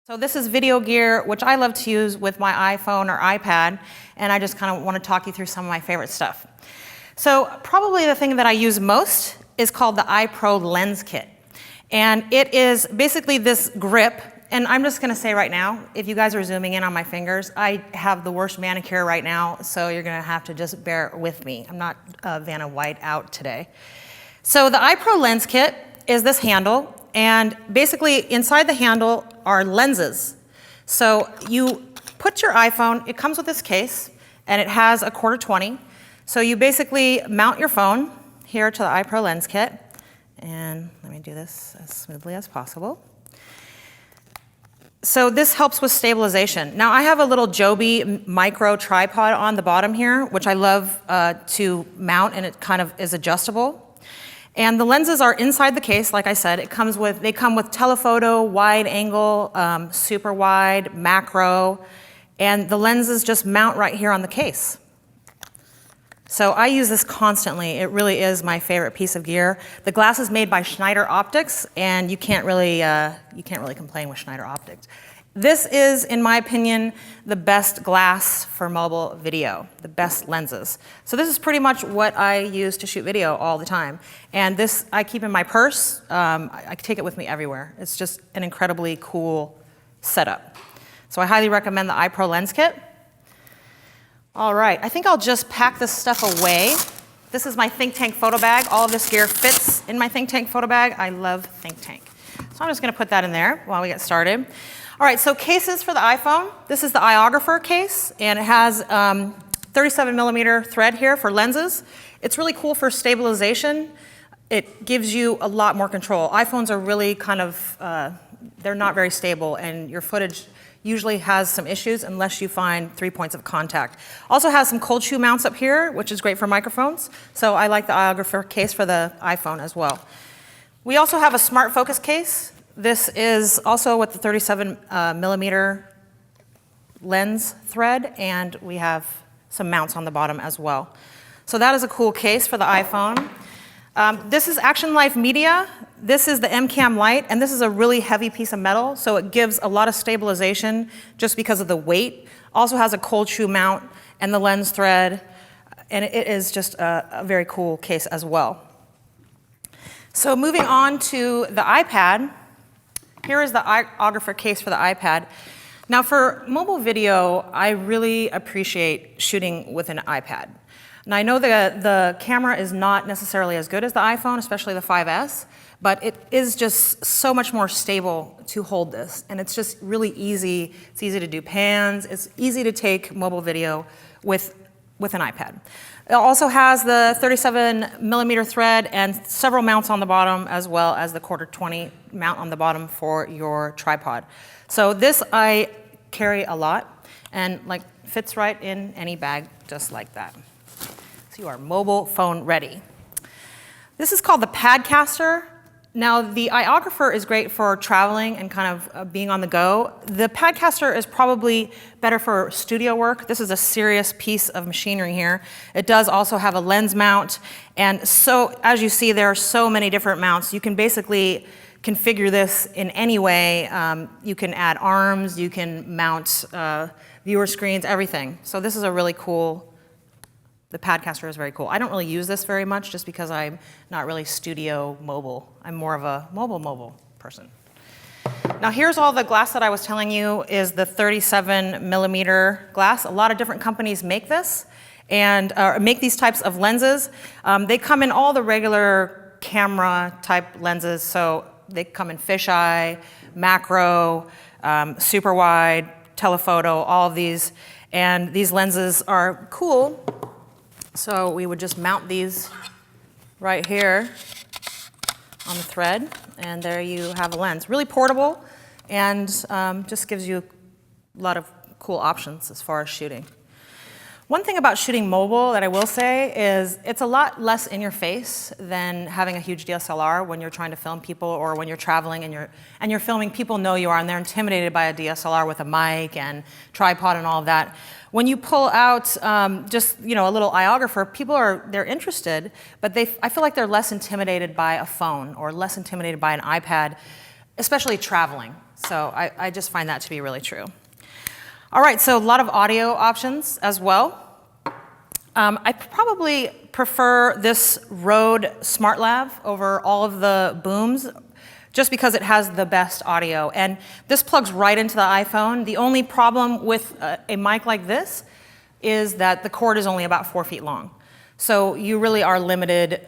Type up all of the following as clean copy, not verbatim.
So this is video gear, which I love to use with my iPhone or iPad, and I just kind of want to talk you through some of my favorite stuff. So probably the thing that I use most is called the iPro Lens Kit. And it is basically this grip, and I'm just going to say right now, if you guys are zooming in on my fingers, I have the worst manicure right now, so you're going to have to just bear with me. I'm not Vanna White out today. So the iPro Lens Kit is this handle, and basically inside the handle are lenses. So you put your iPhone, it comes with this case, and it has a 1/4-20. So you basically mount your phone here to the iPro Lens Kit, and let me do this as smoothly as possible. So this helps with stabilization. Now I have a little Joby micro tripod on the bottom here, which I love to mount, and it kind of is adjustable. And the lenses are inside the case, like I said. They come with telephoto, wide angle, super wide, macro, and the lenses just mount right here on the case. So I use this constantly. It really is my favorite piece of gear. The glass is made by Schneider Optics, and you can't really complain with Schneider Optics. This is, in my opinion, the best glass for mobile video, the best lenses. So this is pretty much what I use to shoot video all the time. And this I keep in my purse. I take it with me everywhere. It's just an incredibly cool setup. So I highly recommend the iPro Lens Kit. All right, I think I'll just pack this stuff away. This is my Think Tank photo bag. All of this gear fits in my Think Tank photo bag. I love Think Tank. So I'm just gonna put that in there while we get started. All right, so cases for the iPhone. This is the iOgrapher case, and it has 37mm thread here for lenses. It's really cool for stabilization. It gives you a lot more control. iPhones are really kind of, they're not very stable, and your footage usually has some issues unless you find 3 points of contact. Also has some cold shoe mounts up here, which is great for microphones. So I like the iOgrapher case for the iPhone as well. We also have a smart focus case. This is also with the 37mm lens thread, and we have some mounts on the bottom as well. So that is a cool case for the iPhone. This is ActionLive Media. This is the MCam light, and this is a really heavy piece of metal, so it gives a lot of stabilization just because of the weight. Also has a cold shoe mount and the lens thread, and it is just a very cool case as well. So moving on to the iPad. Here is the iOgrapher case for the iPad. Now for mobile video, I really appreciate shooting with an iPad. Now I know the camera is not necessarily as good as the iPhone, especially the 5S, but it is just so much more stable to hold this. And it's just really easy. It's easy to do pans. It's easy to take mobile video with an iPad. It also has the 37mm thread and several mounts on the bottom, as well as the 1/4-20 mount on the bottom for your tripod. So this I carry a lot, and like fits right in any bag just like that. So you are mobile phone ready. This is called the Padcaster. Now the iOgrapher is great for traveling and kind of being on the go. The Padcaster is probably better for studio work. This is a serious piece of machinery here. It does also have a lens mount, and so as you see, there are so many different mounts. You can basically configure this in any way. You can add arms, you can mount viewer screens, everything. So this is a really cool. The Padcaster is very cool. I don't really use this very much just because I'm not really studio mobile. I'm more of a mobile person. Now here's all the glass that I was telling you is the 37mm glass. A lot of different companies make this and make these types of lenses. They come in all the regular camera type lenses. So they come in fisheye, macro, super wide, telephoto, all of these. And these lenses are cool. So we would just mount these right here on the thread, and there you have a lens. Really portable, and just gives you a lot of cool options as far as shooting. One thing about shooting mobile that I will say is it's a lot less in your face than having a huge DSLR when you're trying to film people, or when you're traveling and you're filming. People know you are, and they're intimidated by a DSLR with a mic and tripod and all of that. When you pull out just a little iOgrapher, they're interested, but I feel like they're less intimidated by a phone or less intimidated by an iPad especially traveling. So I just find that to be really true. All right, so a lot of audio options as well. I probably prefer this Rode Smartlav over all of the booms just because it has the best audio. And this plugs right into the iPhone. The only problem with a mic like this is that the cord is only about 4 feet long. So you really are limited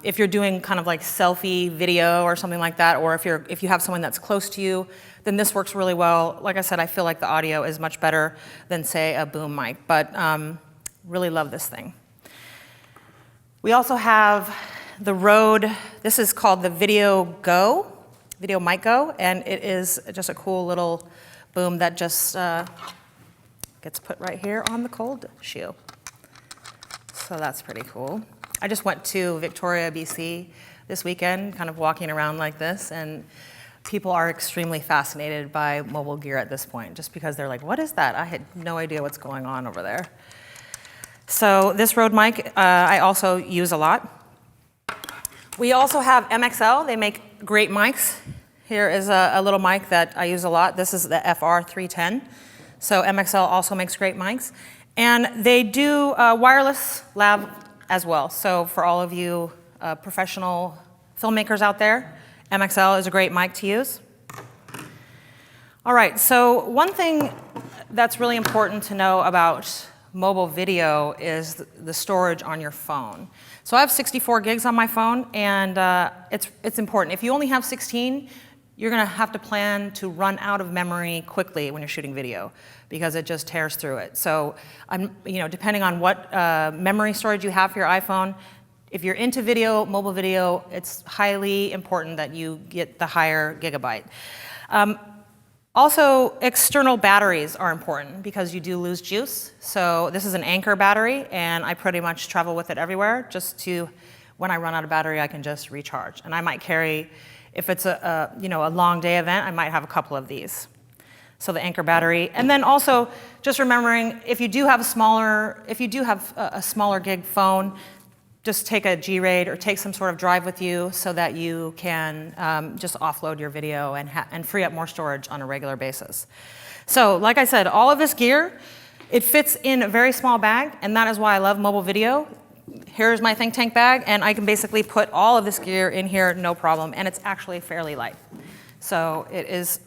if you're doing kind of like selfie video or something like that, or if you have someone that's close to you, then this works really well. Like I said, I feel like the audio is much better than, say, a boom mic, but really love this thing. We also have the Rode, this is called the Video Mic Go, and it is just a cool little boom that just gets put right here on the cold shoe. So that's pretty cool. I just went to Victoria, BC this weekend, kind of walking around like this, and people are extremely fascinated by mobile gear at this point, just because they're like, what is that? I had no idea what's going on over there. So this Rode mic, I also use a lot. We also have MXL. They make great mics. Here is a little mic that I use a lot. This is the FR310. So MXL also makes great mics. And they do wireless lav as well. So for all of you professional filmmakers out there, MXL is a great mic to use. All right, so one thing that's really important to know about mobile video is the storage on your phone. So I have 64 gigs on my phone, and it's important. If you only have 16, you're gonna have to plan to run out of memory quickly when you're shooting video, because it just tears through it. So, depending on what memory storage you have for your iPhone, if you're into video, mobile video, it's highly important that you get the higher gigabyte. Also, external batteries are important because you do lose juice. So this is an Anker battery, and I pretty much travel with it everywhere, just to, when I run out of battery, I can just recharge. And I might carry, if it's a long day event, I might have a couple of these. So the Anker battery. And then also, just remembering, if you do have a smaller gig phone, just take a G-RAID or take some sort of drive with you so that you can just offload your video and free up more storage on a regular basis. So like I said, all of this gear, it fits in a very small bag, and that is why I love mobile video. Here's my think tank bag, and I can basically put all of this gear in here, no problem, and it's actually fairly light. So it is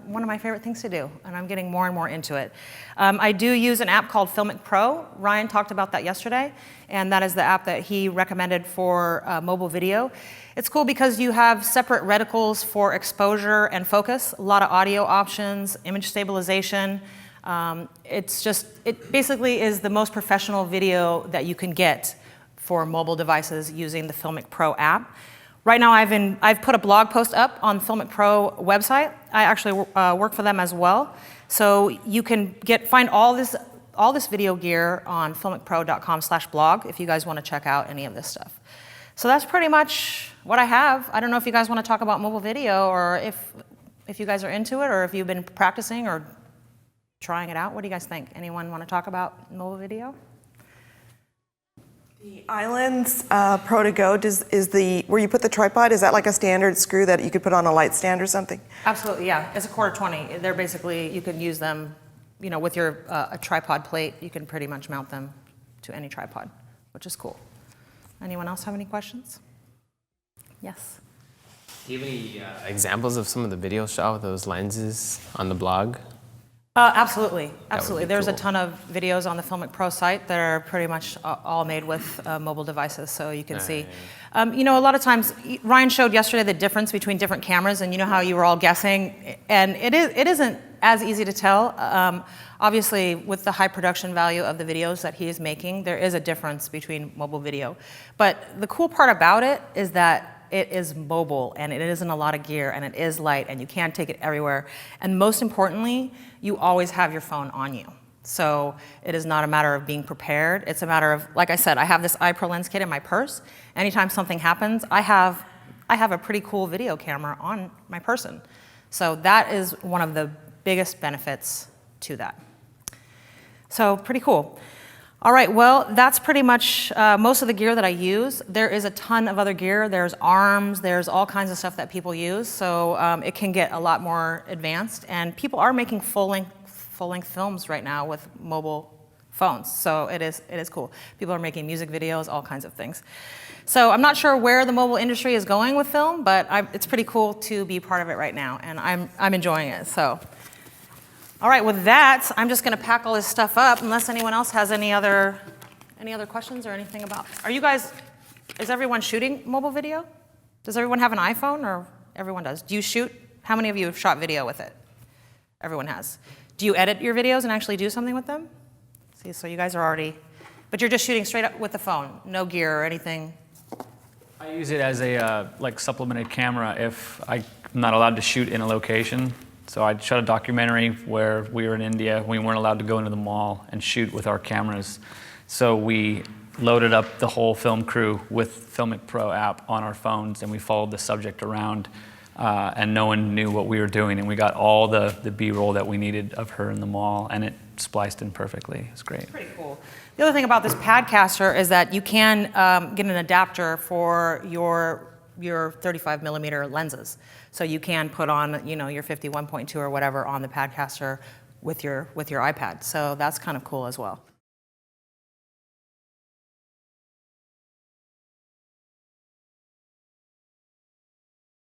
one of my favorite things to do, and I'm getting more and more into it. I do use an app called Filmic Pro. Ryan talked about that yesterday, and that is the app that he recommended for mobile video. It's cool because you have separate reticles for exposure and focus, a lot of audio options, image stabilization. It basically is the most professional video that you can get for mobile devices using the Filmic Pro app. Right now, I've put a blog post up on Filmic Pro website. I actually work for them as well. So you can find all this video gear on filmicpro.com/blog if you guys want to check out any of this stuff. So that's pretty much what I have. I don't know if you guys want to talk about mobile video, or if you guys are into it, or if you've been practicing or trying it out. What do you guys think? Anyone want to talk about mobile video? The Islands Pro to Go, where you put the tripod, is that like a standard screw that you could put on a light stand or something? Absolutely, yeah. It's a 1/4-20. They're basically, you can use them, with your a tripod plate, you can pretty much mount them to any tripod, which is cool. Anyone else have any questions? Yes. Do you have any examples of some of the videos shot with those lenses on the blog? Absolutely, absolutely. There's cool. a ton of videos on the Filmic Pro site that are pretty much all made with mobile devices, so you can see. A lot of times, Ryan showed yesterday the difference between different cameras, and you know how you were all guessing, and it isn't as easy to tell. Obviously, with the high production value of the videos that he is making, there is a difference between mobile video. But the cool part about it is that it is mobile, and it isn't a lot of gear, and it is light, and you can take it everywhere. And most importantly, you always have your phone on you. So it is not a matter of being prepared. It's a matter of, like I said, I have this iPro lens kit in my purse. Anytime something happens, I have a pretty cool video camera on my person. So that is one of the biggest benefits to that. So pretty cool. All right, well, that's pretty much most of the gear that I use. There is a ton of other gear. There's arms, there's all kinds of stuff that people use, so it can get a lot more advanced. And people are making full-length films right now with mobile phones, so it is cool. People are making music videos, all kinds of things. So I'm not sure where the mobile industry is going with film, but it's pretty cool to be part of it right now, and I'm enjoying it. So. All right, with that, I'm just going to pack all this stuff up unless anyone else has any other questions or anything about. Is everyone shooting mobile video? Does everyone have an iPhone, or everyone does? Do you shoot? How many of you have shot video with it? Everyone has. Do you edit your videos and actually do something with them? See, so you guys are already, but you're just shooting straight up with the phone, no gear or anything? I use it as a supplemented camera if I'm not allowed to shoot in a location. So I shot a documentary where we were in India. We weren't allowed to go into the mall and shoot with our cameras. So we loaded up the whole film crew with Filmic Pro app on our phones, and we followed the subject around, and no one knew what we were doing. And we got all the B-roll that we needed of her in the mall, and it spliced in perfectly. It's great. Pretty cool. The other thing about this Padcaster is that you can get an adapter for your 35 millimeter lenses. So you can put on, your 51.2 or whatever on the Padcaster with your iPad. So that's kind of cool as well.